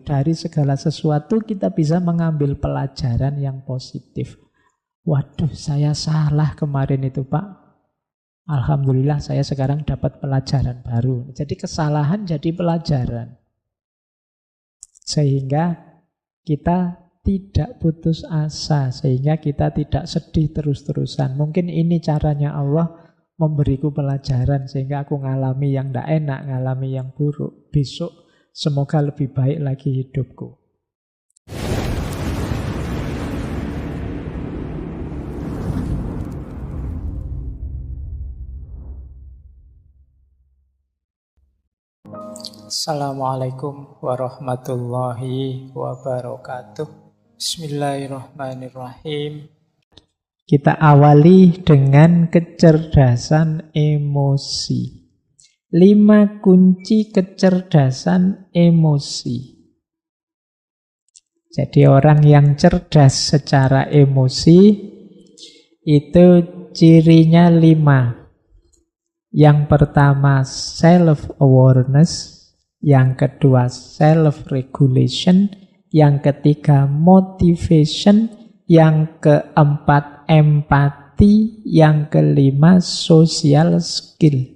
Dari segala sesuatu kita bisa mengambil pelajaran yang positif. Waduh, saya salah kemarin itu, Pak. Alhamdulillah saya sekarang dapat pelajaran baru. Jadi kesalahan jadi pelajaran. Sehingga kita tidak putus asa, sehingga kita tidak sedih terus-terusan. Mungkin ini caranya Allah memberiku pelajaran, sehingga aku ngalami yang tidak enak, ngalami yang buruk. Besok semoga lebih baik lagi hidupku. Assalamualaikum warahmatullahi wabarakatuh. Bismillahirrahmanirrahim. Kita awali dengan kecerdasan emosi. 5 kunci kecerdasan emosi. Jadi orang yang cerdas secara emosi itu cirinya 5. Yang pertama self-awareness, yang kedua self-regulation, yang ketiga motivation, yang keempat empati, yang kelima social skill.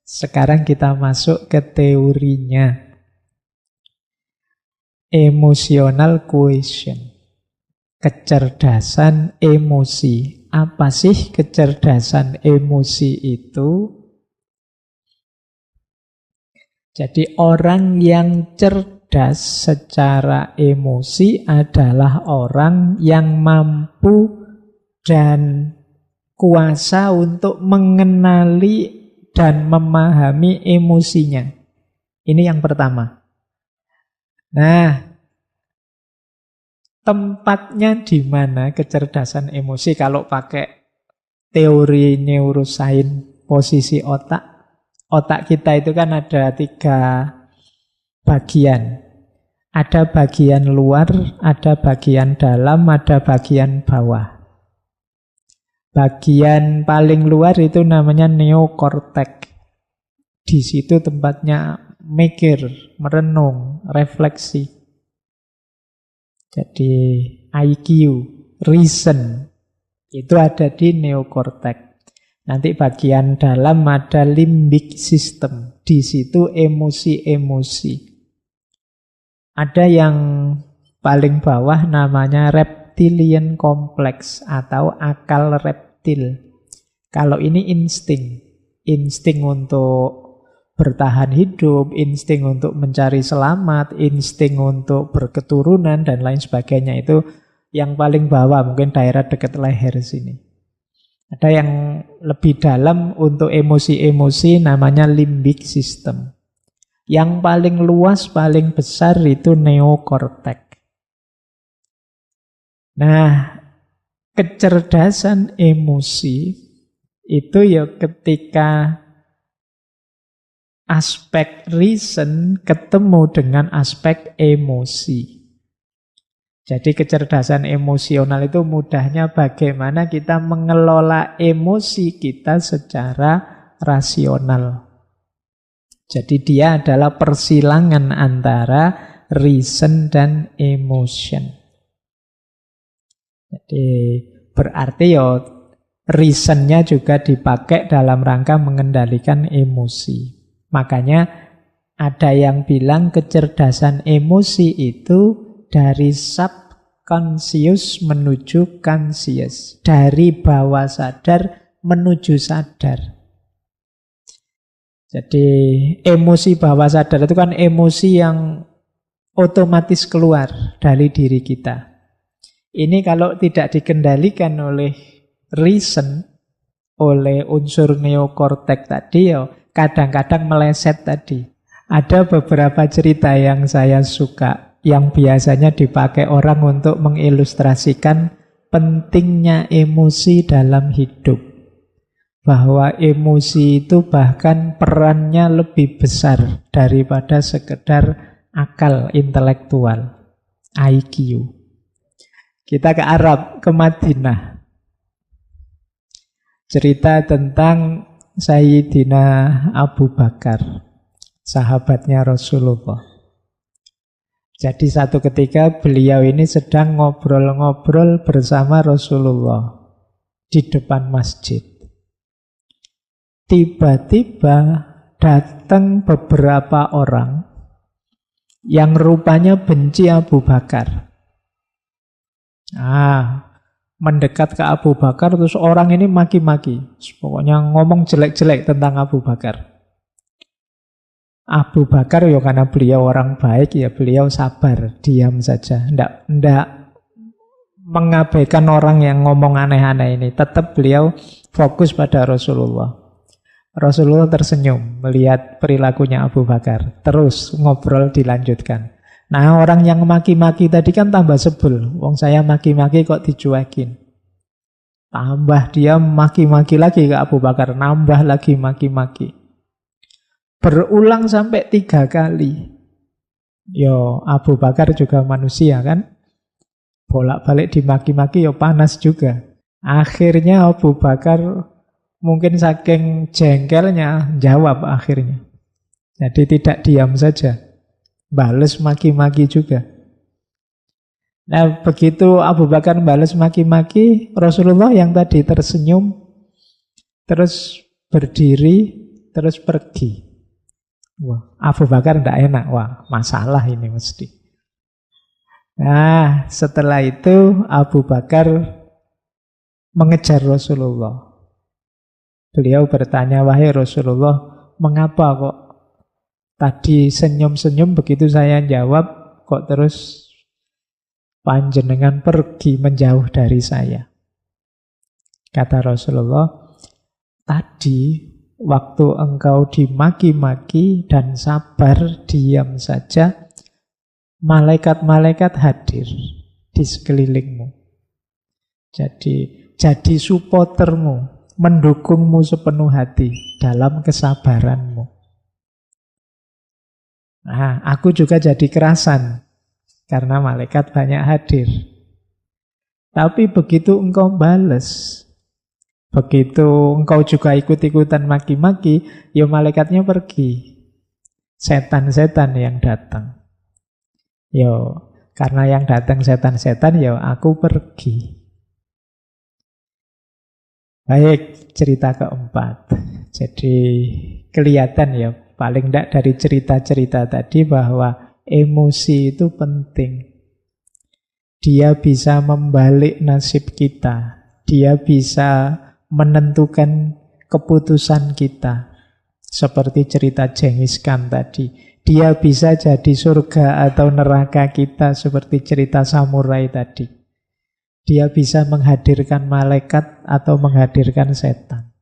Sekarang kita masuk ke teorinya. Emotional quotient. Kecerdasan emosi. Apa sih kecerdasan emosi itu? Jadi orang yang cerdas secara emosi adalah orang yang mampu dan kuasa untuk mengenali dan memahami emosinya. Ini yang pertama. Nah, tempatnya di mana kecerdasan emosi kalau pakai teori neuroscience posisi otak? Otak kita itu kan ada 3 bagian. Ada bagian luar, ada bagian dalam, ada bagian bawah. Bagian paling luar itu namanya neokortek. Di situ tempatnya mikir, merenung, refleksi. Jadi IQ, reason, itu ada di neokortek. Nanti bagian dalam ada limbic system. Di situ emosi-emosi. Ada yang paling bawah namanya reptilian complex atau akal reptil. Kalau ini insting. Insting untuk bertahan hidup, insting untuk mencari selamat, insting untuk berketurunan, dan lain sebagainya. Itu yang paling bawah, mungkin daerah dekat leher sini. Ada yang lebih dalam untuk emosi-emosi namanya limbic system. Yang paling luas, paling besar itu neokortek. Nah, kecerdasan emosi itu ya ketika aspek reason ketemu dengan aspek emosi. Jadi kecerdasan emosional itu mudahnya bagaimana kita mengelola emosi kita secara rasional. Jadi dia adalah persilangan antara reason dan emotion. Jadi berarti ya reasonnya juga dipakai dalam rangka mengendalikan emosi. Makanya ada yang bilang kecerdasan emosi itu dari subconscious menuju conscious. Dari bawah sadar menuju sadar. Jadi emosi bawah sadar itu kan emosi yang otomatis keluar dari diri kita. Ini kalau tidak dikendalikan oleh reason, oleh unsur neokortek tadi, ya kadang-kadang meleset tadi. Ada beberapa cerita yang saya suka, yang biasanya dipakai orang untuk mengilustrasikan pentingnya emosi dalam hidup. Bahwa emosi itu bahkan perannya lebih besar daripada sekedar akal intelektual, IQ. Kita ke Arab, ke Madinah. Cerita tentang Sayyidina Abu Bakar, sahabatnya Rasulullah. Jadi satu ketika beliau ini sedang ngobrol-ngobrol bersama Rasulullah di depan masjid. Tiba-tiba datang beberapa orang yang rupanya benci Abu Bakar. Mendekat ke Abu Bakar, terus orang ini maki-maki. Pokoknya ngomong jelek-jelek tentang Abu Bakar. Abu Bakar ya karena beliau orang baik, ya beliau sabar, diam saja. Ndak mengabaikan orang yang ngomong aneh-aneh ini. Tetap beliau fokus pada Rasulullah. Rasulullah tersenyum melihat perilakunya Abu Bakar. Terus ngobrol dilanjutkan. Nah, orang yang maki-maki tadi kan tambah sebel. Wong saya maki-maki kok dicuekin. Tambah dia maki-maki lagi ke Abu Bakar. Nambah lagi maki-maki. Berulang sampai 3 kali. Yo, Abu Bakar juga manusia kan? Bolak-balik dimaki-maki yo panas juga. Akhirnya Abu Bakar mungkin saking jengkelnya jawab akhirnya. Jadi tidak diam saja. Bales maki-maki juga. Nah, begitu Abu Bakar bales maki-maki, Rasulullah yang tadi tersenyum terus berdiri, terus pergi. Wah, Abu Bakar tidak enak. Wah, masalah ini mesti. Nah, setelah itu Abu Bakar mengejar Rasulullah. Beliau bertanya, wahai Rasulullah, mengapa kok tadi senyum-senyum begitu saya jawab, kok terus panjenengan pergi menjauh dari saya? Kata Rasulullah, tadi waktu engkau dimaki-maki dan sabar diam saja, malaikat-malaikat hadir di sekelilingmu. Jadi supportermu, mendukungmu sepenuh hati dalam kesabaranmu. Nah, aku juga jadi kerasan karena malaikat banyak hadir. Tapi begitu engkau bales, begitu engkau juga ikut-ikutan maki-maki, ya malaikatnya pergi. Setan-setan yang datang. Yo, karena yang datang setan-setan, ya aku pergi. Baik, cerita keempat. Jadi kelihatan ya, paling tidak dari cerita-cerita tadi bahwa emosi itu penting. Dia bisa membalik nasib kita. Dia bisa menentukan keputusan kita. Seperti cerita Genghis Khan tadi. Dia bisa jadi surga atau neraka kita seperti cerita samurai tadi. Dia bisa menghadirkan malaikat atau menghadirkan setan.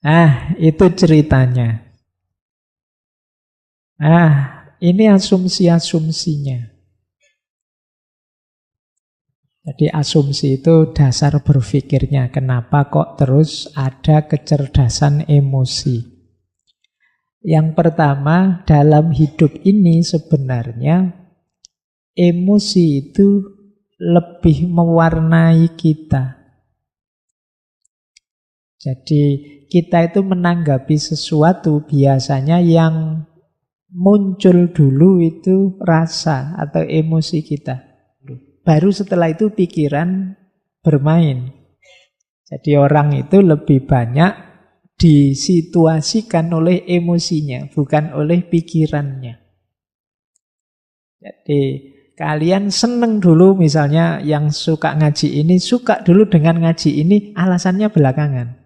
Nah, itu ceritanya. Nah, ini asumsi-asumsinya. Jadi asumsi itu dasar berpikirnya. Kenapa kok terus ada kecerdasan emosi? Yang pertama, dalam hidup ini sebenarnya emosi itu lebih mewarnai kita. Jadi kita itu menanggapi sesuatu biasanya yang muncul dulu itu rasa atau emosi kita. Baru setelah itu pikiran bermain. Jadi orang itu lebih banyak disituasikan oleh emosinya, bukan oleh pikirannya. Jadi kalian seneng dulu misalnya yang suka ngaji ini, suka dulu dengan ngaji ini, alasannya belakangan.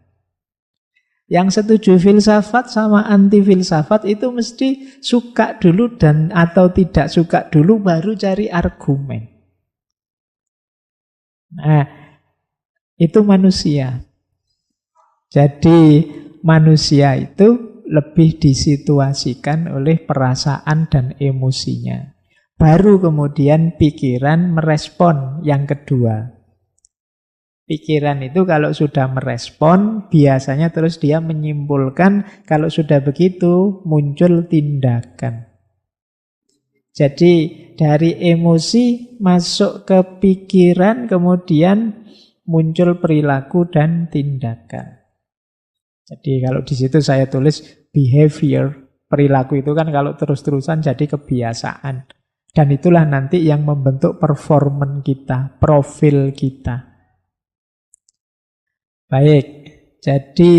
Yang setuju filsafat sama anti filsafat itu mesti suka dulu dan atau tidak suka dulu baru cari argumen. Nah, itu manusia. Jadi manusia itu lebih disituasikan oleh perasaan dan emosinya. Baru kemudian pikiran merespon yang kedua. Pikiran itu kalau sudah merespon, biasanya terus dia menyimpulkan, kalau sudah begitu muncul tindakan. Jadi dari emosi masuk ke pikiran, kemudian muncul perilaku dan tindakan. Jadi kalau di situ saya tulis behavior, Perilaku itu kan kalau terus-terusan jadi kebiasaan. Dan itulah nanti yang membentuk performan kita, profil kita. Baik, jadi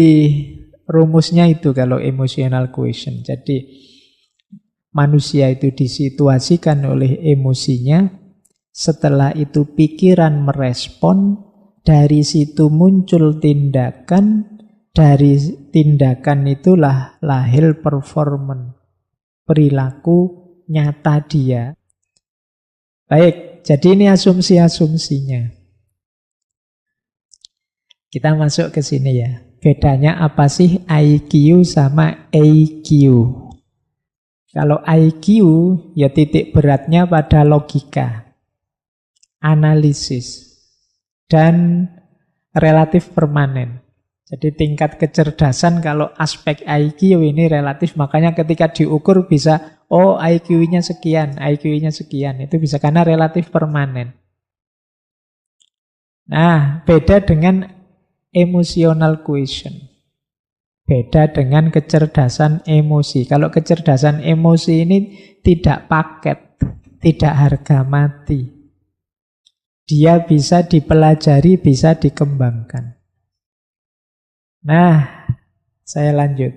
rumusnya itu kalau emotional quotient. Jadi manusia itu disituasikan oleh emosinya, setelah itu pikiran merespon, dari situ muncul tindakan, dari tindakan itulah lahir performan, perilaku nyata dia. Baik, jadi ini asumsi-asumsinya. Kita masuk ke sini ya. Bedanya apa sih IQ sama EQ? Kalau IQ ya titik beratnya pada logika, analisis, dan relatif permanen. Jadi tingkat kecerdasan kalau aspek IQ ini relatif, makanya ketika diukur bisa, oh IQ-nya sekian, IQ-nya sekian. Itu bisa karena relatif permanen. Nah, beda dengan emotional quotient. Beda dengan kecerdasan emosi. Kalau kecerdasan emosi ini tidak paket, tidak harga mati. Dia bisa dipelajari, bisa dikembangkan. Nah, saya lanjut.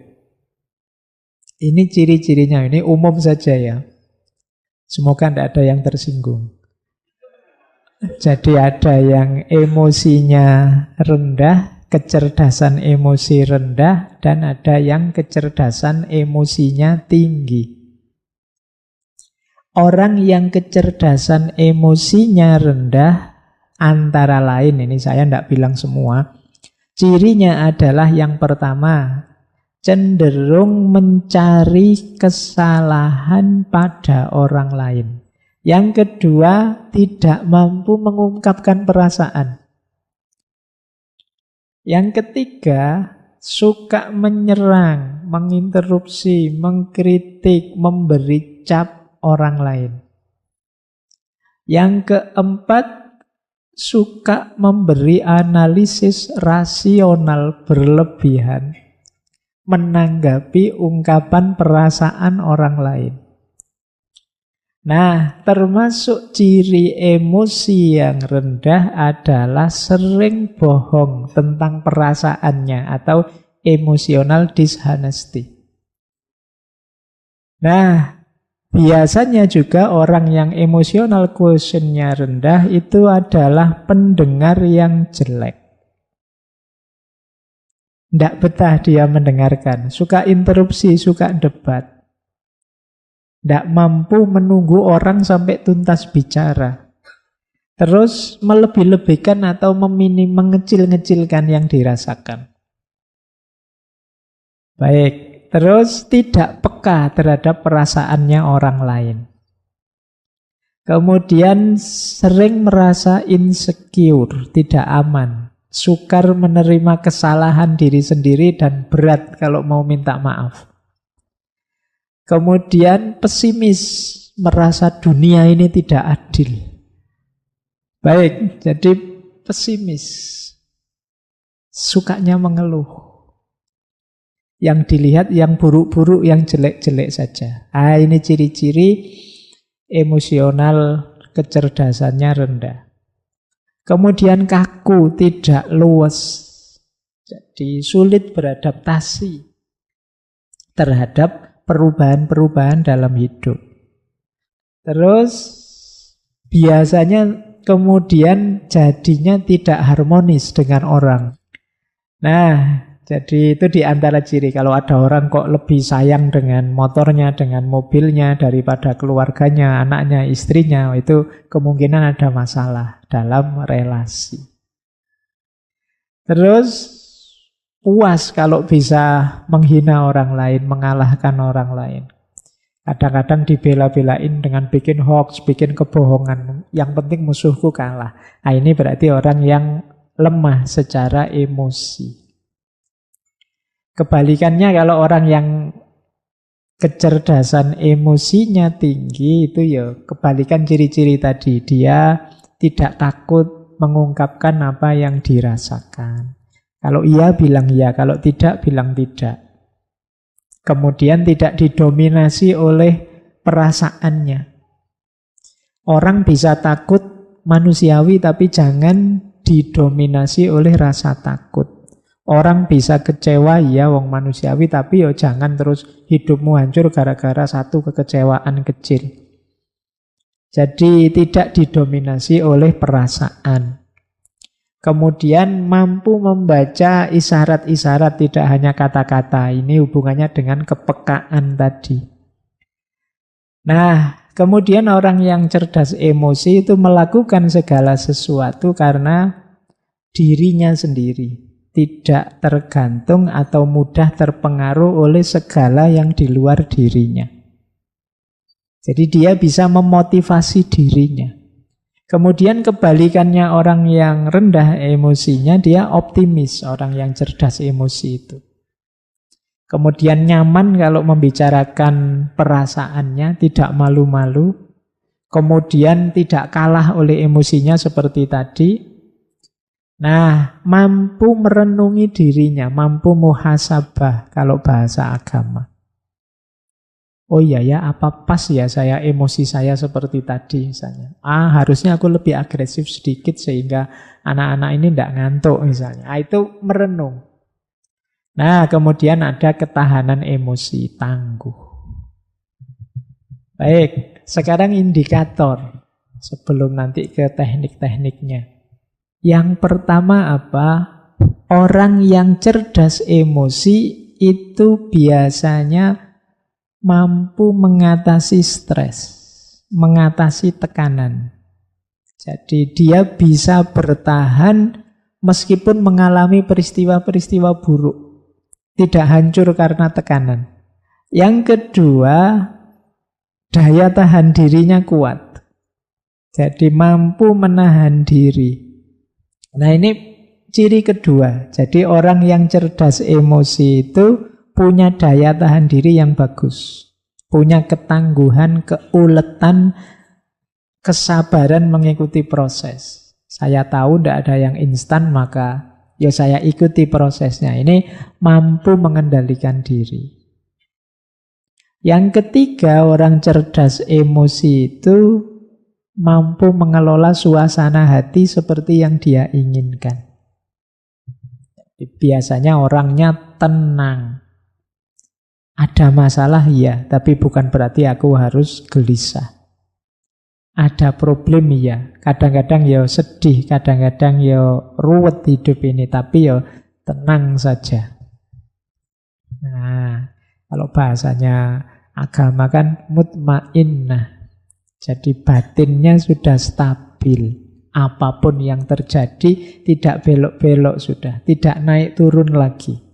Ini ciri-cirinya, ini umum saja ya. Semoga tidak ada yang tersinggung. Jadi ada yang emosinya rendah, kecerdasan emosi rendah, dan ada yang kecerdasan emosinya tinggi. Orang yang kecerdasan emosinya rendah, antara lain, ini saya tidak bilang semua, cirinya adalah yang pertama, cenderung mencari kesalahan pada orang lain. Yang kedua, tidak mampu mengungkapkan perasaan. Yang ketiga, suka menyerang, menginterupsi, mengkritik, memberi cap orang lain. Yang keempat, suka memberi analisis rasional berlebihan, menanggapi ungkapan perasaan orang lain. Nah, termasuk ciri emosi yang rendah adalah sering bohong tentang perasaannya atau emotional dishonesty. Nah, biasanya juga orang yang emotional quotient-nya rendah itu adalah pendengar yang jelek. Tidak betah dia mendengarkan, suka interupsi, suka debat. Tidak mampu menunggu orang sampai tuntas bicara. Terus melebih-lebihkan atau mengecil-ngecilkan yang dirasakan. Baik, terus tidak peka terhadap perasaannya orang lain. Kemudian sering merasa insecure, tidak aman. Sukar menerima kesalahan diri sendiri dan berat kalau mau minta maaf. Kemudian pesimis, merasa dunia ini tidak adil. Baik, jadi pesimis. Sukanya mengeluh. Yang dilihat yang buruk-buruk, yang jelek-jelek saja. Ini ciri-ciri emosional kecerdasannya rendah. Kemudian kaku, tidak luwes. Jadi sulit beradaptasi terhadap perubahan-perubahan dalam hidup. Terus biasanya kemudian jadinya tidak harmonis dengan orang. Nah, jadi itu di antara ciri. Kalau ada orang kok lebih sayang dengan motornya, dengan mobilnya daripada keluarganya, anaknya, istrinya, itu kemungkinan ada masalah dalam relasi. Terus puas kalau bisa menghina orang lain, mengalahkan orang lain. Kadang-kadang dibela-belain dengan bikin hoax, bikin kebohongan. Yang penting musuhku kalah. Nah, ini berarti orang yang lemah secara emosi. Kebalikannya kalau orang yang kecerdasan emosinya tinggi, itu ya kebalikan ciri-ciri tadi. Dia tidak takut mengungkapkan apa yang dirasakan. Kalau iya bilang iya, kalau tidak bilang tidak. Kemudian tidak didominasi oleh perasaannya. Orang bisa takut manusiawi tapi jangan didominasi oleh rasa takut. Orang bisa kecewa, ya wong manusiawi, tapi yo jangan terus hidupmu hancur gara-gara satu kekecewaan kecil. Jadi tidak didominasi oleh perasaan. Kemudian mampu membaca isyarat-isyarat, tidak hanya kata-kata. Ini hubungannya dengan kepekaan tadi. Nah, kemudian orang yang cerdas emosi itu melakukan segala sesuatu karena dirinya sendiri. Tidak tergantung atau mudah terpengaruh oleh segala yang di luar dirinya. Jadi dia bisa memotivasi dirinya. Kemudian kebalikannya orang yang rendah emosinya, dia optimis, orang yang cerdas emosi itu. Kemudian nyaman kalau membicarakan perasaannya, tidak malu-malu. Kemudian tidak kalah oleh emosinya seperti tadi. Nah, mampu merenungi dirinya, mampu muhasabah kalau bahasa agama. Oh iya ya, apa pas ya saya emosi saya seperti tadi misalnya. Harusnya aku lebih agresif sedikit sehingga anak-anak ini tidak ngantuk misalnya. Itu merenung. Nah, kemudian ada ketahanan emosi, tangguh. Baik, sekarang indikator sebelum nanti ke teknik-tekniknya. Yang pertama apa? Orang yang cerdas emosi itu biasanya mampu mengatasi stres, mengatasi tekanan. Jadi dia bisa bertahan meskipun mengalami peristiwa-peristiwa buruk. Tidak hancur karena tekanan. Yang kedua, daya tahan dirinya kuat. Jadi mampu menahan diri. Nah, ini ciri kedua. Jadi orang yang cerdas emosi itu punya daya tahan diri yang bagus. Punya ketangguhan, keuletan, kesabaran mengikuti proses. Saya tahu tidak ada yang instan, maka ya saya ikuti prosesnya. Ini mampu mengendalikan diri. Yang ketiga, orang cerdas emosi itu mampu mengelola suasana hati seperti yang dia inginkan. Biasanya orangnya tenang. Ada masalah, ya, tapi bukan berarti aku harus gelisah. Ada problem, ya. Kadang-kadang ya sedih, kadang-kadang ya ruwet hidup ini, tapi ya tenang saja. Nah, kalau bahasanya agama kan mutmainnah. Jadi batinnya sudah stabil. Apapun yang terjadi tidak belok-belok sudah. Tidak naik turun lagi.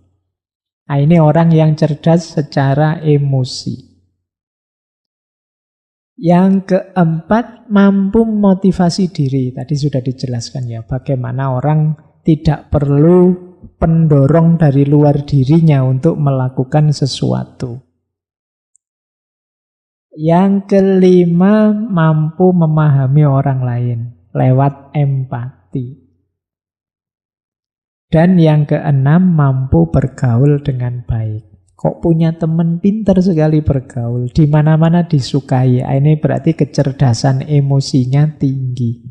Nah, ini orang yang cerdas secara emosi. Yang keempat, mampu memotivasi diri. Tadi sudah dijelaskan ya, bagaimana orang tidak perlu pendorong dari luar dirinya untuk melakukan sesuatu. Yang kelima, mampu memahami orang lain lewat empati. Dan yang keenam, mampu bergaul dengan baik. Kok punya teman pintar sekali bergaul, di mana-mana disukai. Ini berarti kecerdasan emosinya tinggi.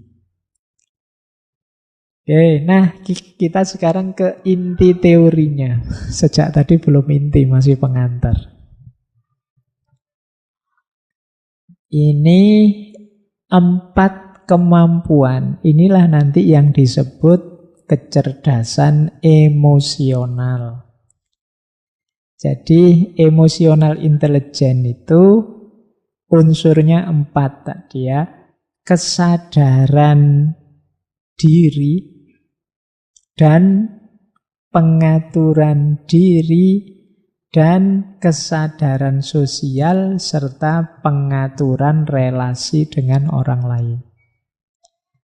Oke, nah kita sekarang ke inti teorinya. Sejak tadi belum inti, masih pengantar. Ini 4 kemampuan. Inilah nanti yang disebut kecerdasan emosional. Jadi emosional intelligence itu unsurnya 4 tadi ya. Kesadaran diri dan pengaturan diri dan kesadaran sosial serta pengaturan relasi dengan orang lain.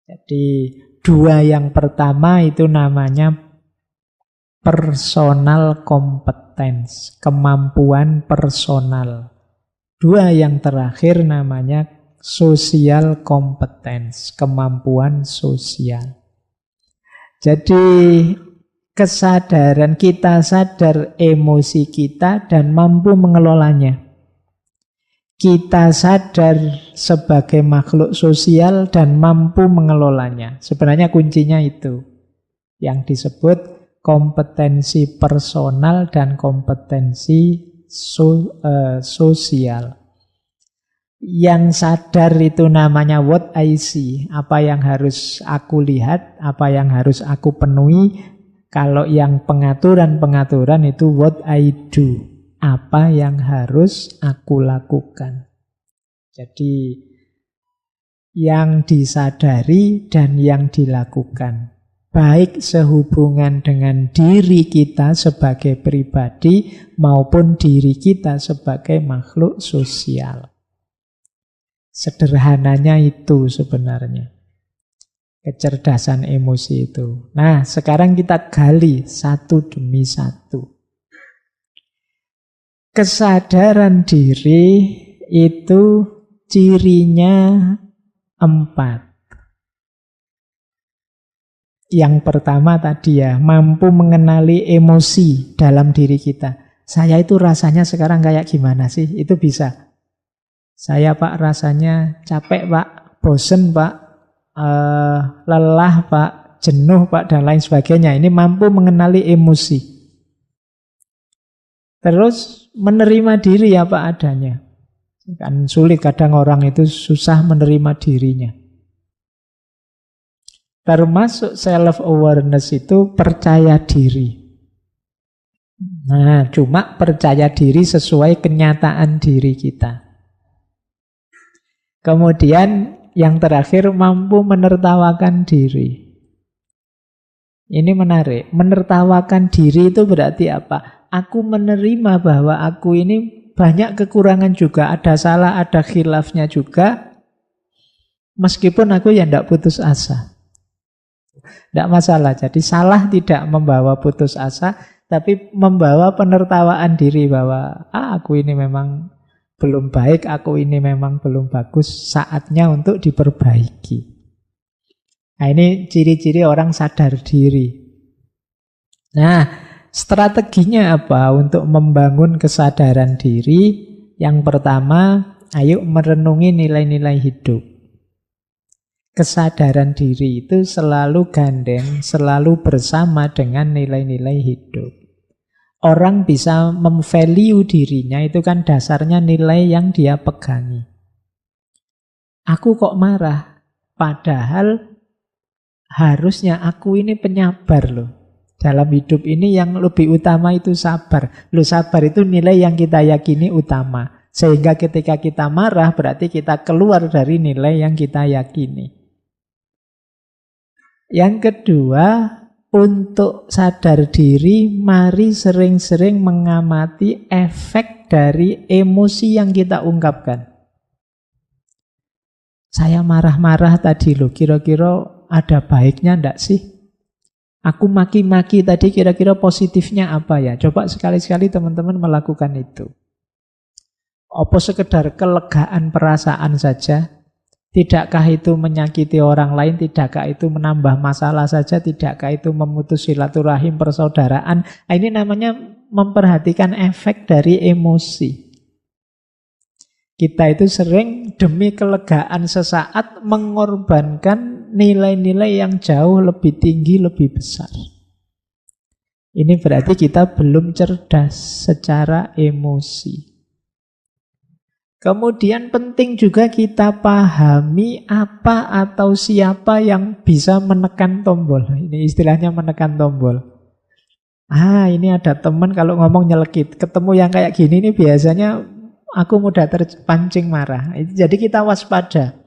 Jadi 2 yang pertama itu namanya personal competence, kemampuan personal. 2 yang terakhir namanya social competence, kemampuan sosial. Jadi kesadaran kita sadar emosi kita dan mampu mengelolanya. Kita sadar sebagai makhluk sosial dan mampu mengelolanya. Sebenarnya kuncinya itu yang disebut kompetensi personal dan kompetensi sosial. Yang sadar itu namanya what I see, apa yang harus aku lihat, apa yang harus aku penuhi. Kalau yang pengaturan itu what I do, apa yang harus aku lakukan. Jadi yang disadari dan yang dilakukan, baik sehubungan dengan diri kita sebagai pribadi maupun diri kita sebagai makhluk sosial. Sederhananya itu sebenarnya kecerdasan emosi itu. Nah, sekarang kita gali satu demi satu. Kesadaran diri itu cirinya 4. Yang pertama tadi ya, mampu mengenali emosi dalam diri kita. Saya itu rasanya sekarang kayak gimana sih? Itu bisa. Saya Pak rasanya capek Pak, bosen Pak, lelah Pak, jenuh Pak, dan lain sebagainya. Ini mampu mengenali emosi. Terus menerima diri apa adanya. Kan sulit kadang orang itu susah menerima dirinya. Termasuk self-awareness itu percaya diri. Nah, cuma percaya diri sesuai kenyataan diri kita. Kemudian yang terakhir mampu menertawakan diri. Ini menarik. Menertawakan diri itu berarti apa? Aku menerima bahwa aku ini banyak kekurangan juga. Ada salah, ada khilafnya juga. Meskipun aku ya tidak putus asa. Tidak masalah. Jadi salah tidak membawa putus asa, tapi membawa penertawaan diri bahwa aku ini memang belum baik, aku ini memang belum bagus, saatnya untuk diperbaiki. Nah, ini ciri-ciri orang sadar diri. Nah, strateginya apa untuk membangun kesadaran diri? Yang pertama, ayo merenungi nilai-nilai hidup. Kesadaran diri itu selalu gandeng, selalu bersama dengan nilai-nilai hidup. Orang bisa memvalue dirinya itu kan dasarnya nilai yang dia pegangi. Aku kok marah, padahal harusnya aku ini penyabar loh. Dalam hidup ini yang lebih utama itu sabar. Loh, sabar itu nilai yang kita yakini utama. Sehingga ketika kita marah berarti kita keluar dari nilai yang kita yakini. Yang kedua, untuk sadar diri, mari sering-sering mengamati efek dari emosi yang kita ungkapkan. Saya marah-marah tadi loh, kira-kira ada baiknya enggak sih? Aku maki-maki tadi kira-kira positifnya apa ya? Coba sekali-sekali teman-teman melakukan itu. Apa sekedar kelegaan perasaan saja? Tidakkah itu menyakiti orang lain? Tidakkah itu menambah masalah saja? Tidakkah itu memutus silaturahim persaudaraan? Ini namanya memperhatikan efek dari emosi. Kita itu sering demi kelegaan sesaat mengorbankan nilai-nilai yang jauh lebih tinggi, lebih besar. Ini berarti kita belum cerdas secara emosi. Kemudian penting juga kita pahami apa atau siapa yang bisa menekan tombol. Ini istilahnya menekan tombol. Ini ada teman kalau ngomong nyelekit. Ketemu yang kayak gini ini biasanya aku mudah terpancing marah. Jadi kita waspada.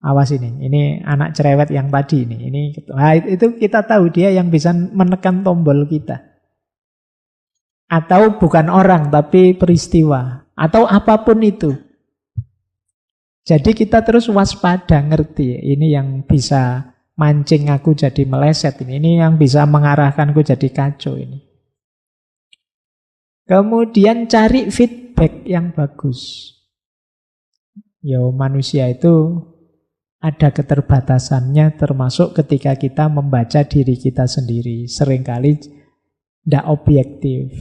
Awas ini anak cerewet yang tadi ini. Itu kita tahu dia yang bisa menekan tombol kita. Atau bukan orang tapi peristiwa. Atau apapun itu. Jadi kita terus waspada, ngerti. Ini yang bisa mancing aku jadi meleset. Ini yang bisa mengarahkanku jadi kacau ini. Kemudian cari feedback yang bagus. Manusia itu ada keterbatasannya, termasuk ketika kita membaca diri kita sendiri. Seringkali tidak objektif.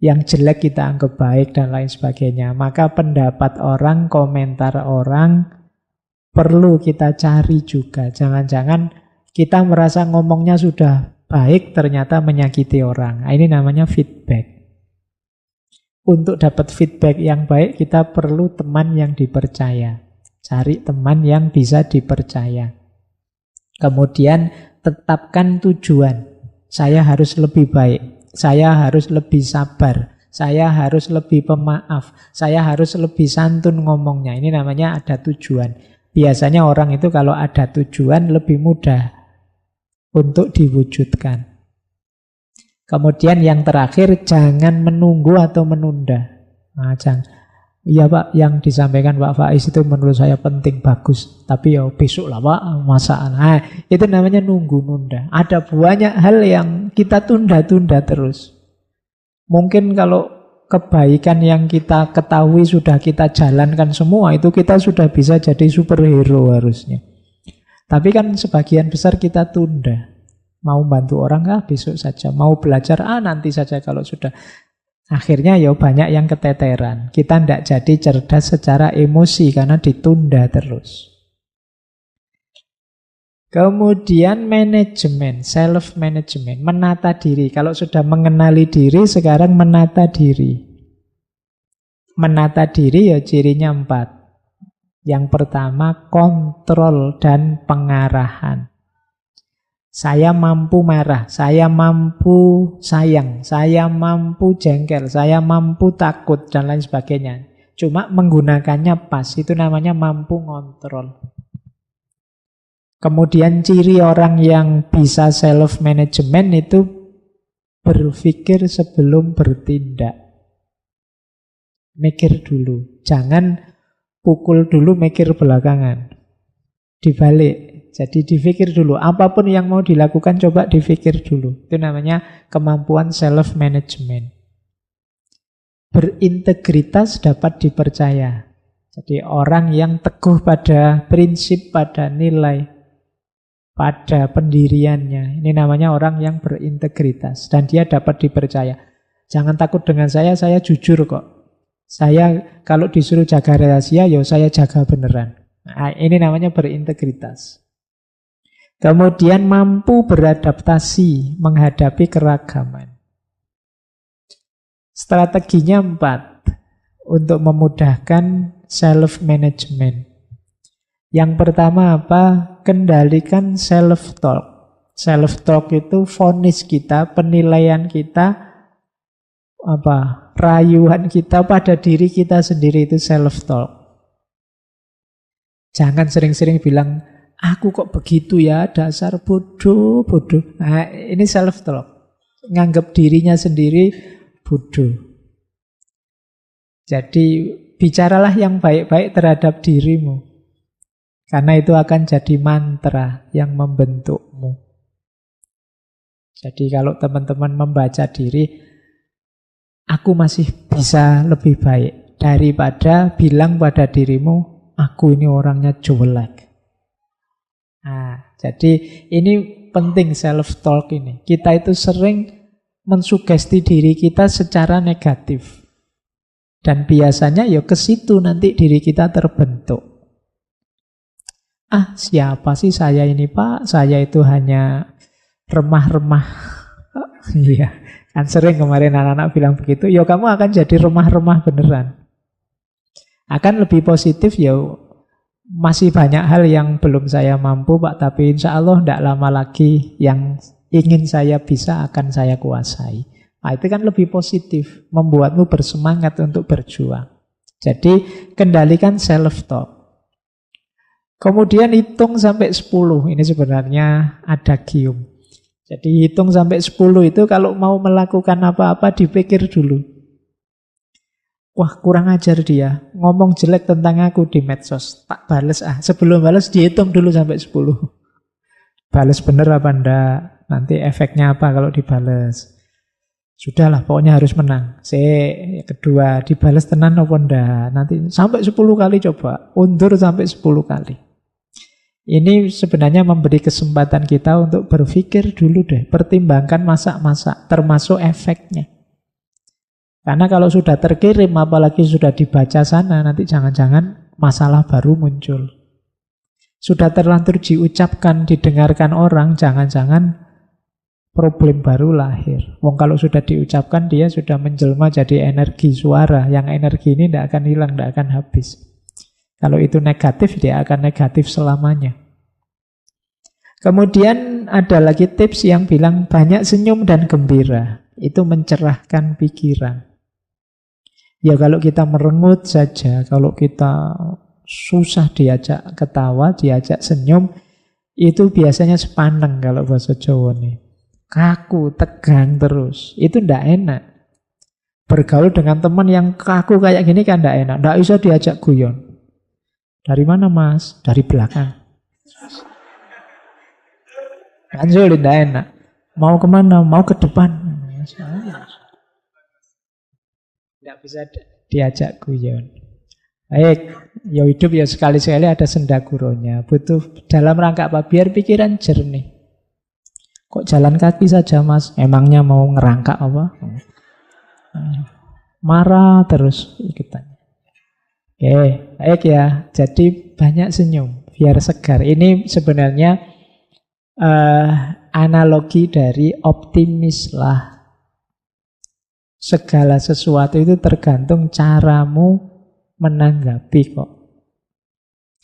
Yang jelek kita anggap baik dan lain sebagainya. Maka pendapat orang, komentar orang perlu kita cari juga. Jangan-jangan kita merasa ngomongnya sudah baik, ternyata menyakiti orang. Ini namanya feedback. Untuk dapat feedback yang baik, kita perlu teman yang dipercaya. Cari teman yang bisa dipercaya. Kemudian tetapkan tujuan. Saya harus lebih baik. Saya harus lebih sabar. Saya harus lebih pemaaf. Saya harus lebih santun ngomongnya. Ini namanya ada tujuan. Biasanya orang itu kalau ada tujuan lebih mudah untuk diwujudkan. Kemudian yang terakhir, jangan menunggu atau menunda. Nah, iya Pak, yang disampaikan Pak Faiz itu menurut saya penting, bagus. Tapi ya besok lah Pak, masalah. Nah, itu namanya nunggu-nunda. Ada banyak hal yang kita tunda-tunda terus. Mungkin kalau kebaikan yang kita ketahui sudah kita jalankan semua, itu kita sudah bisa jadi superhero harusnya. Tapi kan sebagian besar kita tunda. Mau bantu orang, besok saja. Mau belajar, nanti saja kalau sudah. Akhirnya ya banyak yang keteteran. Kita tidak jadi cerdas secara emosi karena ditunda terus. Kemudian manajemen, self-management, menata diri. Kalau sudah mengenali diri, sekarang menata diri. Menata diri ya cirinya 4. Yang pertama, kontrol dan pengarahan. Saya mampu marah, saya mampu sayang, saya mampu jengkel, saya mampu takut, dan lain sebagainya. Cuma menggunakannya pas, itu namanya mampu ngontrol. Kemudian ciri orang yang bisa self-management itu berpikir sebelum bertindak. Mikir dulu, jangan pukul dulu, mikir belakangan. Dibalik. Jadi dipikir dulu, apapun yang mau dilakukan coba dipikir dulu. Itu namanya kemampuan self-management. Berintegritas dapat dipercaya. Jadi orang yang teguh pada prinsip, pada nilai, pada pendiriannya. Ini namanya orang yang berintegritas. Dan dia dapat dipercaya. Jangan takut dengan saya jujur kok. Saya kalau disuruh jaga rahasia, ya saya jaga beneran. Nah, ini namanya berintegritas. Kemudian mampu beradaptasi menghadapi keragaman. Strateginya 4 untuk memudahkan self-management. Yang pertama apa? Kendalikan self-talk. Self-talk itu vonis kita, penilaian kita, rayuan kita pada diri kita sendiri, itu self-talk. Jangan sering-sering bilang, aku kok begitu ya, dasar bodoh. Nah, ini self-talk. Nganggap dirinya sendiri bodoh. Jadi, bicaralah yang baik-baik terhadap dirimu. Karena itu akan jadi mantra yang membentukmu. Jadi, kalau teman-teman membaca diri, aku masih bisa lebih baik. Daripada bilang pada dirimu, aku ini orangnya jelek. Nah, jadi ini penting self-talk ini. Kita itu sering mensugesti diri kita secara negatif. Dan biasanya ya ke situ nanti diri kita terbentuk. Siapa sih saya ini Pak? Saya itu hanya remah-remah. Iya, kan sering kemarin anak-anak bilang begitu. Ya kamu akan jadi remah-remah beneran. Akan lebih positif ya. Masih banyak hal yang belum saya mampu Pak, tapi insya Allah tidak lama lagi yang ingin saya bisa akan saya kuasai. Nah, itu kan lebih positif, membuatmu bersemangat untuk berjuang. Jadi kendalikan self-talk. Kemudian hitung sampai 10, ini sebenarnya adagium. Jadi hitung sampai 10 itu kalau mau melakukan apa-apa dipikir dulu. Wah, kurang ajar dia, ngomong jelek tentang aku di medsos, tak bales sebelum bales dihitung dulu sampai 10. Bales bener apa enggak, nanti efeknya apa kalau dibales. Sudahlah, pokoknya harus menang. Kedua, dibales tenan apa enggak, nanti sampai 10 kali coba, undur sampai 10 kali. Ini sebenarnya memberi kesempatan kita untuk berpikir dulu deh, pertimbangkan masak-masak, termasuk efeknya. Karena kalau sudah terkirim, apalagi sudah dibaca sana, nanti jangan-jangan masalah baru muncul. Sudah terlanjur diucapkan, didengarkan orang, jangan-jangan problem baru lahir. Wong kalau sudah diucapkan, dia sudah menjelma jadi energi suara. Yang energi ini tidak akan hilang, tidak akan habis. Kalau itu negatif, dia akan negatif selamanya. Kemudian ada lagi tips yang bilang banyak senyum dan gembira. Itu mencerahkan pikiran. Ya kalau kita merengut saja, kalau kita susah diajak ketawa, diajak senyum, itu biasanya sepaneng kalau bahasa Jawa nih. Kaku, tegang terus. Itu ndak enak. Bergaul dengan teman yang kaku kayak gini kan ndak enak. Ndak bisa diajak guyon. Dari mana mas? Dari belakang. Kan sulit, ndak enak. Mau kemana? Mau ke depan. Ndak bisa diajak guyon. Baik, ya hidup ya sekali-sekali ada sendaguronya. Butuh dalam rangka apa? Biar pikiran jernih. Kok jalan kaki saja mas? Emangnya mau ngerangkak apa? Marah terus kita. Oke, baik ya. Jadi banyak senyum, biar segar. Ini sebenarnya analogi dari optimis lah. Segala sesuatu itu tergantung caramu menanggapi kok.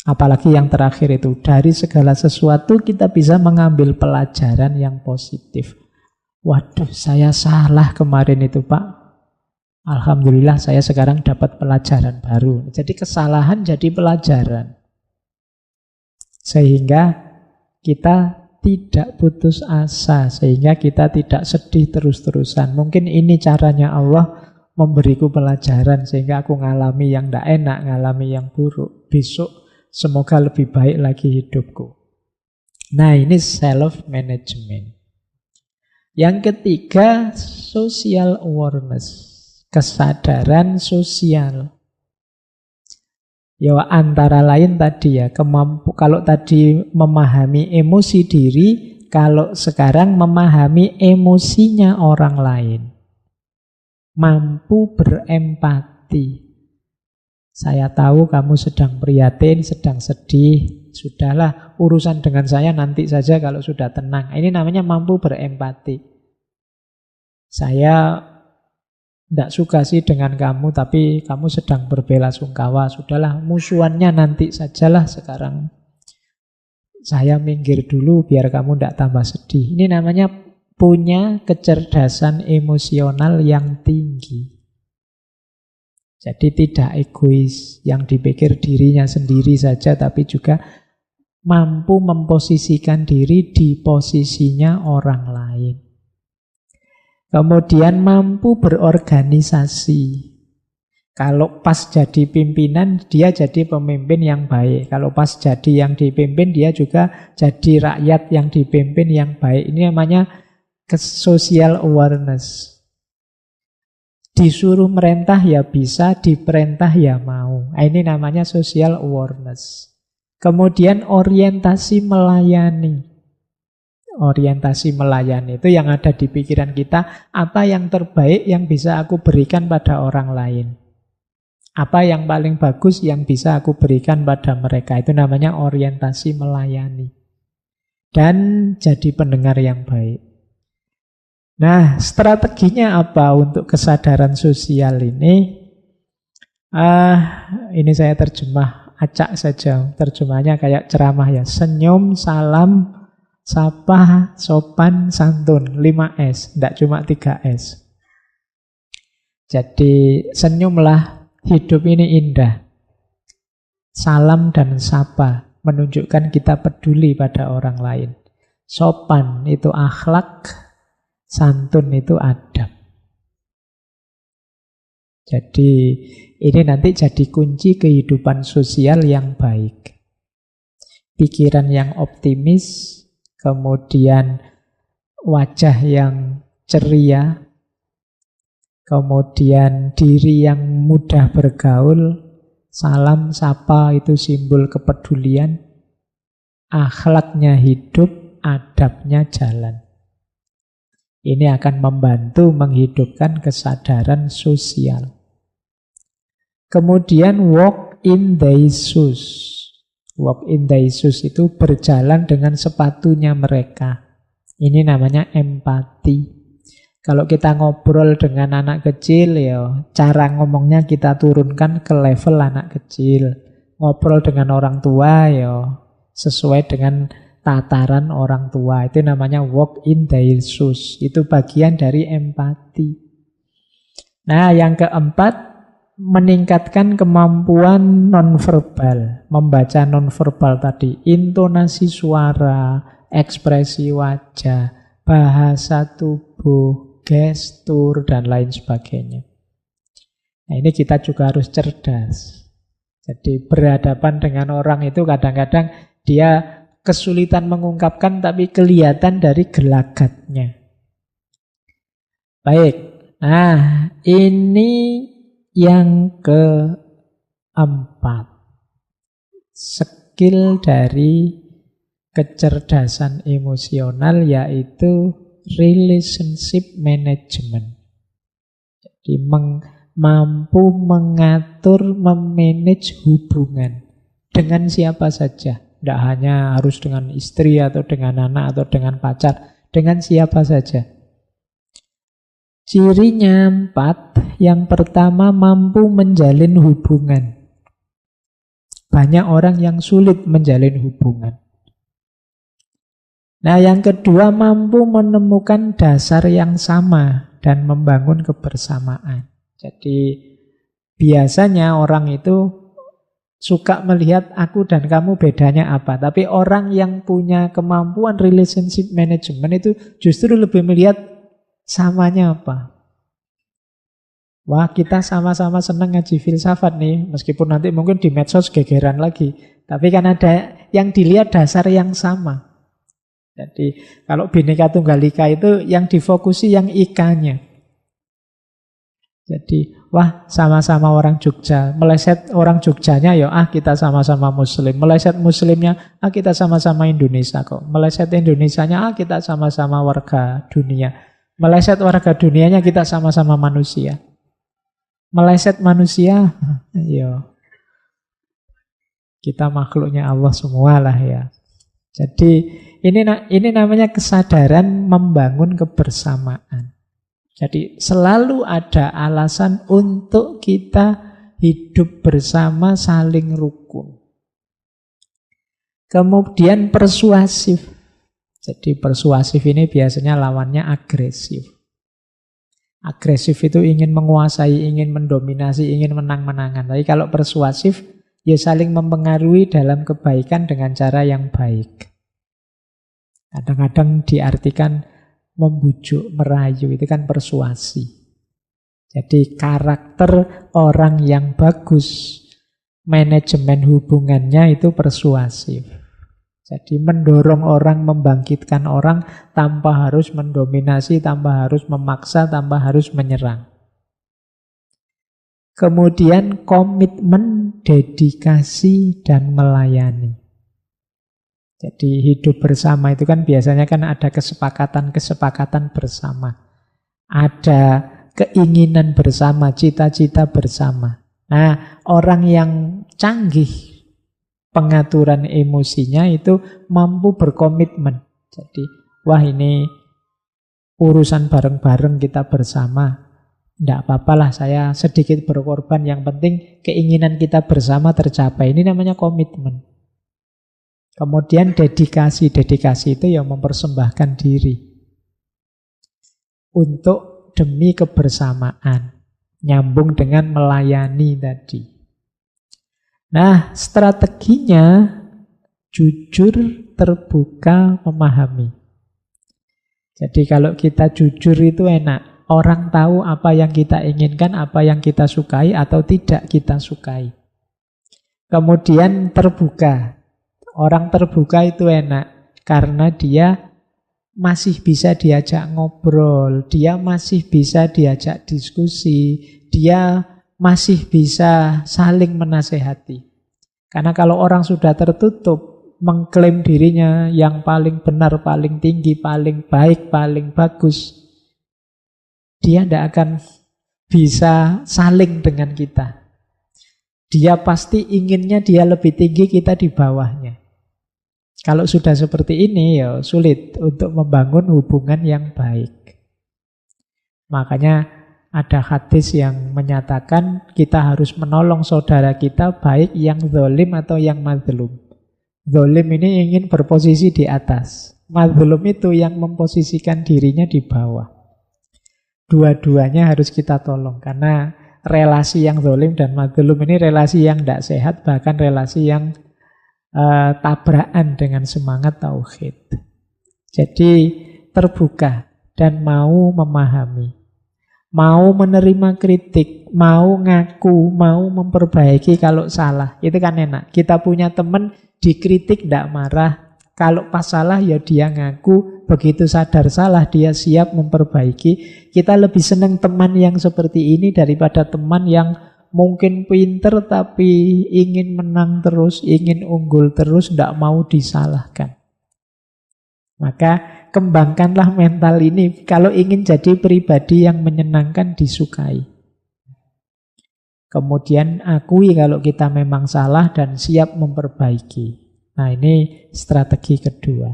Apalagi yang terakhir itu, dari segala sesuatu kita bisa mengambil pelajaran yang positif. Waduh, saya salah kemarin itu Pak. Alhamdulillah saya sekarang dapat pelajaran baru. Jadi kesalahan jadi pelajaran. Sehingga kita tidak putus asa. Sehingga kita tidak sedih terus-terusan. Mungkin ini caranya Allah memberiku pelajaran. Sehingga aku ngalami yang tidak enak, ngalami yang buruk. Besok semoga lebih baik lagi hidupku. Nah ini self-management. Yang ketiga, social awareness. Kesadaran sosial. Ya antara lain tadi ya, kalau tadi memahami emosi diri, kalau sekarang memahami emosinya orang lain. Mampu berempati. Saya tahu kamu sedang prihatin, sedang sedih. Sudahlah, urusan dengan saya nanti saja kalau sudah tenang. Ini namanya mampu berempati. Saya tidak suka sih dengan kamu, tapi kamu sedang berbelasungkawa. Sudahlah, musuhannya nanti sajalah sekarang. Saya minggir dulu biar kamu tidak tambah sedih. Ini namanya punya kecerdasan emosional yang tinggi. Jadi tidak egois, yang dipikir dirinya sendiri saja, tapi juga mampu memposisikan diri di posisinya orang lain. Kemudian mampu berorganisasi. Kalau pas jadi pimpinan, dia jadi pemimpin yang baik. Kalau pas jadi yang dipimpin, dia juga jadi rakyat yang dipimpin yang baik. Ini namanya social awareness. Disuruh merintah ya bisa, diperintah ya mau. Ini namanya social awareness. Kemudian orientasi melayani. Orientasi melayani itu yang ada di pikiran kita, apa yang terbaik yang bisa aku berikan pada orang lain. Apa yang paling bagus yang bisa aku berikan pada mereka. Itu namanya orientasi melayani. Dan jadi pendengar yang baik. Nah, strateginya apa untuk kesadaran sosial ini? Ini saya terjemah acak saja. Terjemahnya kayak ceramah ya. Senyum, salam, sapa, sopan, santun, 5S, tidak cuma 3S. Jadi senyumlah, hidup ini indah. Salam dan sapa menunjukkan kita peduli pada orang lain. Sopan itu akhlak, santun itu adab. Jadi ini nanti jadi kunci kehidupan sosial yang baik. Pikiran yang optimis, kemudian wajah yang ceria, kemudian diri yang mudah bergaul, salam, sapa itu simbol kepedulian. akhlaknya hidup, adabnya jalan. Ini akan membantu menghidupkan kesadaran sosial. Kemudian walk in thy shoes. Walk in thy shoes itu berjalan dengan sepatunya mereka. Ini namanya empati. Kalau kita ngobrol dengan anak kecil, ya cara ngomongnya kita turunkan ke level anak kecil. Ngobrol dengan orang tua, ya sesuai dengan tataran orang tua. Itu namanya walk in their shoes. Itu bagian dari empati. Nah, yang keempat, meningkatkan kemampuan nonverbal. Membaca nonverbal tadi. Intonasi suara, ekspresi wajah, bahasa tubuh, gestur, dan lain sebagainya. Nah, ini kita juga harus cerdas. Jadi berhadapan dengan orang itu kadang-kadang dia kesulitan mengungkapkan tapi kelihatan dari gelagatnya. Baik, nah ini yang keempat. Skill dari kecerdasan emosional yaitu relationship management. Jadi mampu mengatur, memanage hubungan dengan siapa saja. Tidak hanya harus dengan istri atau dengan anak atau dengan pacar, dengan siapa saja. Cirinya 4. Yang pertama, mampu menjalin hubungan. Banyak orang yang sulit menjalin hubungan. Nah, yang kedua, mampu menemukan dasar yang sama dan membangun kebersamaan. Jadi biasanya orang itu suka melihat aku dan kamu bedanya apa. Tapi orang yang punya kemampuan relationship management itu justru lebih melihat samanya apa. Wah, kita sama-sama senang ngaji filsafat nih. Meskipun nanti mungkin di medsos gegeran lagi. Tapi kan ada yang dilihat dasar yang sama. Jadi kalau Bhinneka Tunggal Ika itu yang difokusi yang ikanya. Jadi, wah sama-sama orang Jogja. Meleset orang Jogjanya ya, kita sama-sama Muslim. Meleset Muslimnya, kita sama-sama Indonesia kok. Meleset Indonesianya, kita sama-sama warga dunia. Meleset warga dunianya, kita sama-sama manusia. Meleset manusia, ya kita makhluknya Allah semua lah ya. Jadi ini namanya kesadaran membangun kebersamaan. Jadi selalu ada alasan untuk kita hidup bersama, saling rukun. Kemudian persuasif. Jadi persuasif ini biasanya lawannya agresif. Agresif itu ingin menguasai, ingin mendominasi, ingin menang-menangan. Tapi kalau persuasif, ya saling mempengaruhi dalam kebaikan dengan cara yang baik. Kadang-kadang diartikan membujuk, merayu, itu kan persuasi. Jadi karakter orang yang bagus, manajemen hubungannya itu persuasif. Jadi mendorong orang, membangkitkan orang tanpa harus mendominasi, tanpa harus memaksa, tanpa harus menyerang. Kemudian komitmen, dedikasi, dan melayani. Jadi hidup bersama itu kan biasanya kan ada kesepakatan-kesepakatan bersama. Ada keinginan bersama, cita-cita bersama. Nah, orang yang canggih pengaturan emosinya itu mampu berkomitmen. Jadi, wah ini urusan bareng-bareng kita bersama. Tidak apa-apalah saya sedikit berkorban, yang penting keinginan kita bersama tercapai. Ini namanya komitmen. Kemudian dedikasi. Dedikasi itu yang mempersembahkan diri untuk demi kebersamaan. Nyambung dengan melayani tadi. Nah, strateginya jujur, terbuka, memahami. Jadi kalau kita jujur itu enak. Orang tahu apa yang kita inginkan, apa yang kita sukai atau tidak kita sukai. Kemudian terbuka. Orang terbuka itu enak karena dia masih bisa diajak ngobrol, dia masih bisa diajak diskusi, dia masih bisa saling menasehati. Karena kalau orang sudah tertutup, mengklaim dirinya yang paling benar, paling tinggi, paling baik, paling bagus, dia tidak akan bisa saling dengan kita. Dia pasti inginnya dia lebih tinggi, kita di bawahnya. Kalau sudah seperti ini ya sulit untuk membangun hubungan yang baik. Makanya ada hadis yang menyatakan kita harus menolong saudara kita, baik yang zalim atau yang mazlum. Zalim ini ingin berposisi di atas. Mazlum itu yang memposisikan dirinya di bawah. Dua-duanya harus kita tolong, karena relasi yang zalim dan mazlum ini relasi yang tidak sehat, bahkan relasi yang tabrakan dengan semangat tauhid. Jadi terbuka dan mau memahami, mau menerima kritik, mau ngaku, mau memperbaiki kalau salah. Itu kan enak. Kita punya teman dikritik tidak marah, kalau pas salah ya dia ngaku, begitu sadar salah dia siap memperbaiki. Kita lebih senang teman yang seperti ini daripada teman yang mungkin pinter tapi ingin menang terus, ingin unggul terus, tidak mau disalahkan. Maka kembangkanlah mental ini kalau ingin jadi pribadi yang menyenangkan, disukai. Kemudian akui kalau kita memang salah dan siap memperbaiki. Nah, ini strategi kedua.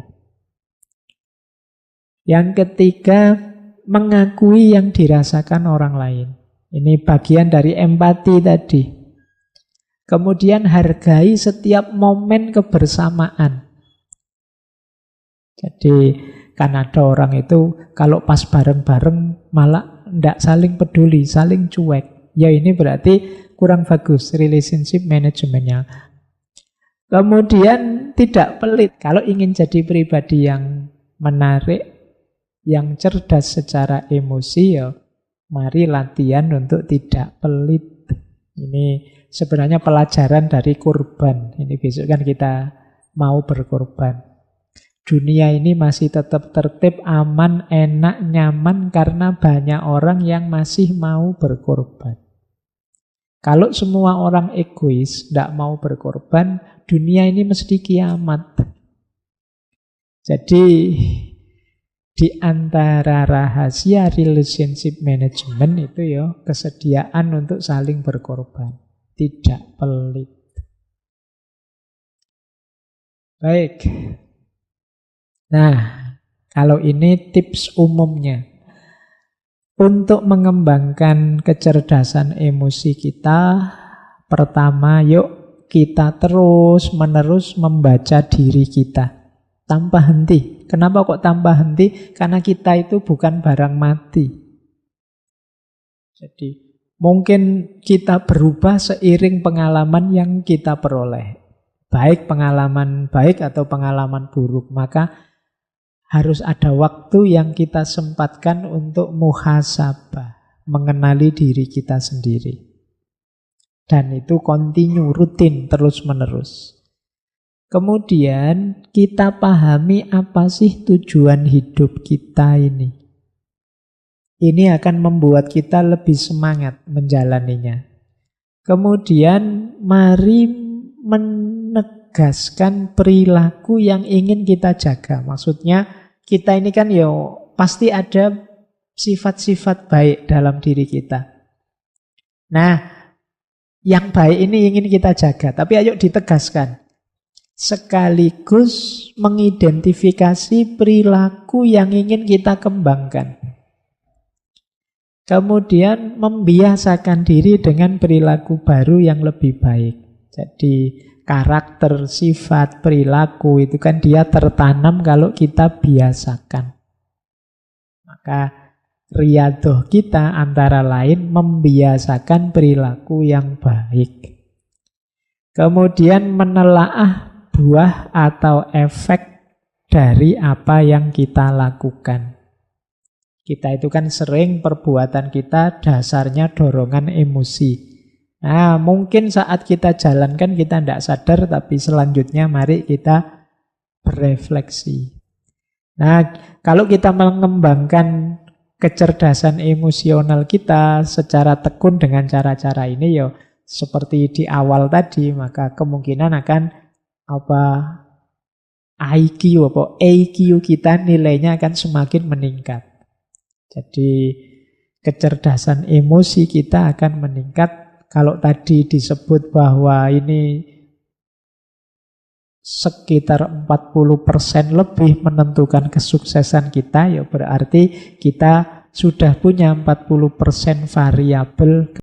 Yang ketiga, mengakui yang dirasakan orang lain. Ini bagian dari empati tadi. Kemudian hargai setiap momen kebersamaan. Jadi kan ada orang itu kalau pas bareng-bareng malah tidak saling peduli, saling cuek. Ya ini berarti kurang bagus relationship manajemennya. Kemudian tidak pelit. Kalau ingin jadi pribadi yang menarik, yang cerdas secara emosi, ya mari latihan untuk tidak pelit. Ini sebenarnya pelajaran dari kurban. Ini besok kan kita mau berkorban. Dunia ini masih tetap tertib, aman, enak, nyaman karena banyak orang yang masih mau berkorban. Kalau semua orang egois, tidak mau berkorban, dunia ini mesti kiamat. Jadi di antara rahasia relationship management itu ya kesediaan untuk saling berkorban, tidak pelit. Baik. Nah, kalau ini tips umumnya. Untuk mengembangkan kecerdasan emosi kita, pertama yuk kita terus-menerus membaca diri kita. Tanpa henti. Kenapa kok tanpa henti? Karena kita itu bukan barang mati. Jadi mungkin kita berubah seiring pengalaman yang kita peroleh. Baik pengalaman baik atau pengalaman buruk. Maka harus ada waktu yang kita sempatkan untuk muhasabah, mengenali diri kita sendiri. Dan itu kontinu, rutin, terus-menerus. Kemudian kita pahami apa sih tujuan hidup kita ini. Ini akan membuat kita lebih semangat menjalaninya. Kemudian mari menegaskan perilaku yang ingin kita jaga. Maksudnya kita ini kan pasti ada sifat-sifat baik dalam diri kita. Nah, yang baik ini ingin kita jaga. Tapi ayo ditegaskan. Sekaligus mengidentifikasi perilaku yang ingin kita kembangkan. Kemudian membiasakan diri dengan perilaku baru yang lebih baik. Jadi karakter, sifat, perilaku itu kan dia tertanam kalau kita biasakan. Maka riyadhah kita antara lain membiasakan perilaku yang baik. Kemudian menelaah buah atau efek dari apa yang kita lakukan. Kita itu kan sering perbuatan kita dasarnya dorongan emosi. Nah, mungkin saat kita jalankan kita tidak sadar, tapi selanjutnya mari kita berefleksi. Nah, kalau kita mengembangkan kecerdasan emosional kita secara tekun dengan cara-cara ini, seperti di awal tadi, maka kemungkinan akan IQ atau EQ kita nilainya akan semakin meningkat. Jadi kecerdasan emosi kita akan meningkat. Kalau tadi disebut bahwa ini sekitar 40% lebih menentukan kesuksesan kita, ya berarti kita sudah punya 40% variabel